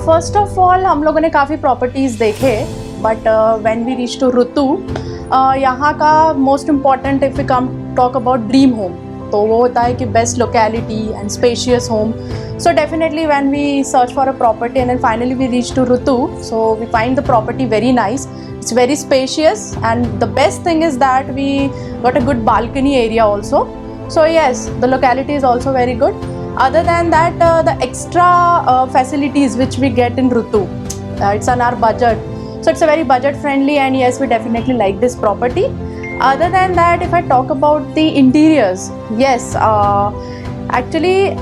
First of all हम लोगों ने काफ़ी प्रॉपर्टीज़ देखे, but when we reach to Ritu, यहाँ का most important if we come talk about dream home, तो वो होता है कि best locality and spacious home. So definitely when we search for a property and then finally we reach to Rutu, so we find the property very nice. It's very spacious and the best thing is that we got a good balcony area also. So yes, the locality is also very good. Other than that, the extra facilities which we get in Rutu, it's on our budget. So it's a very budget friendly and yes, we definitely like this property. Other than that, if I talk about the interiors, yes, actually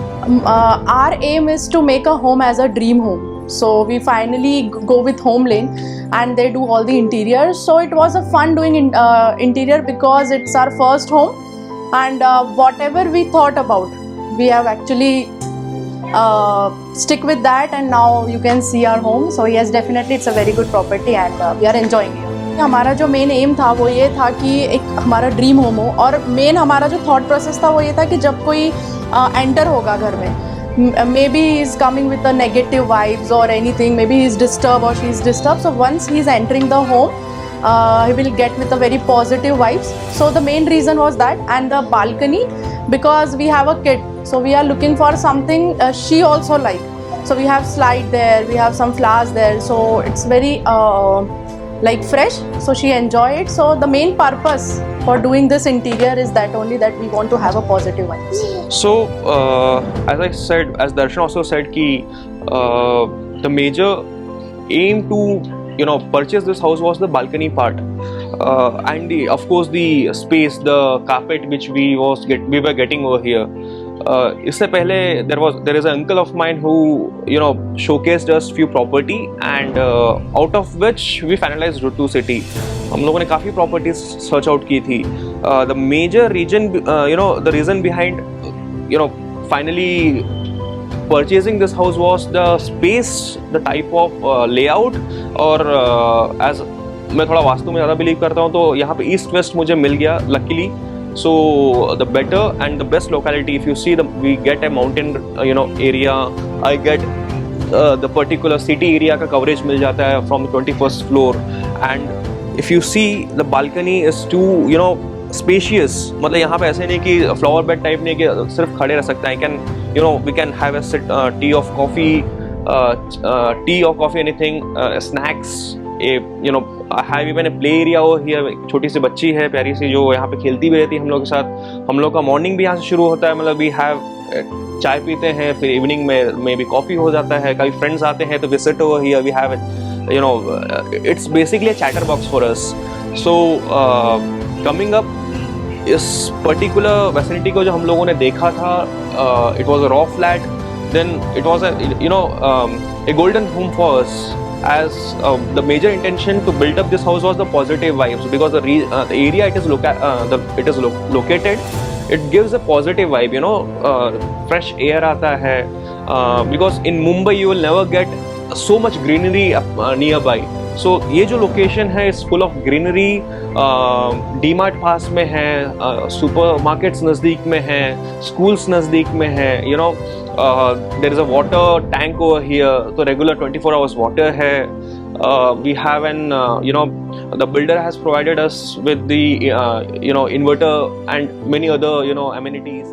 our aim is to make a home as a dream home. So we finally go with Home Lane and they do all the interiors. So it was a fun doing interior because it's our first home and whatever we thought about, we have actually stick with that and now you can see our home. So yes, definitely it's a very good property and we are enjoying it. हमारा जो main M था वो ये था कि एक हमारा dream home हो, और मेन हमारा जो थॉट प्रोसेस था वो ये था कि जब कोई एंटर होगा घर में, maybe he is coming with the negative vibes और anything, maybe he is disturb और she is disturb, so once he is entering the home he will get with a very positive vibes. So the main reason was that, and the balcony, because we have a kid, so we are looking for something she also like. So we have slide there, we have some flowers there, so it's very like fresh, so she enjoy it. So the main purpose for doing this interior is that only, that we want to have a positive vibes. So as I said, as Darshan also said, ki the major aim to purchase this house was the balcony part, and of course the space, the carpet which we were getting over here. इससे पहले there is an uncle of mine who showcased us few property and out of which we finalized Rutu city. हम लोगों ने काफ़ी properties search out की थी. The major reason, the reason behind finally purchasing this house was the space, the type of layout, और as मैं थोड़ा वास्तु में ज़्यादा बिलीव करता हूँ, तो यहाँ पे ईस्ट वेस्ट मुझे मिल गया luckily. So the better and the best locality, if you see, we get a mountain area, I get the particular city area का coverage मिल जाता है from the 21st floor, and if you see the balcony is too spacious. मतलब यहाँ पे ऐसे नहीं कि flower bed type नहीं कि सिर्फ खड़े रह सकते हैं. We can have a tea or coffee, anything, snacks. I have even a play area over here. एक छोटी सी बच्ची है प्यारी सी जो यहाँ पे खेलती भी रहती है हम लोग के साथ. हम लोग का मॉर्निंग भी यहाँ से शुरू होता है, मतलब we have चाय पीते हैं, फिर इवनिंग में भी कॉफ़ी हो जाता है. कभी फ्रेंड्स आते हैं तो visit over here, we have it's basically a chatter box for us. So coming up इस पर्टिकुलर वेसिनिटी को जो हम लोगों ने देखा था, it was a raw flat, then it was a golden home for us. As the major intention to build up this house was the positive vibes, because the area it is located, it gives a positive vibe, fresh air आता है, because in Mumbai you will never get so much greenery nearby. So ये जो location है is full of greenery. DMart पास में है, super markets नज़दीक में है, स्कूल्स नज़दीक में है, there is a water tank over here, तो regular 24 hours water है. We have an the builder has provided us with the inverter and many other amenities.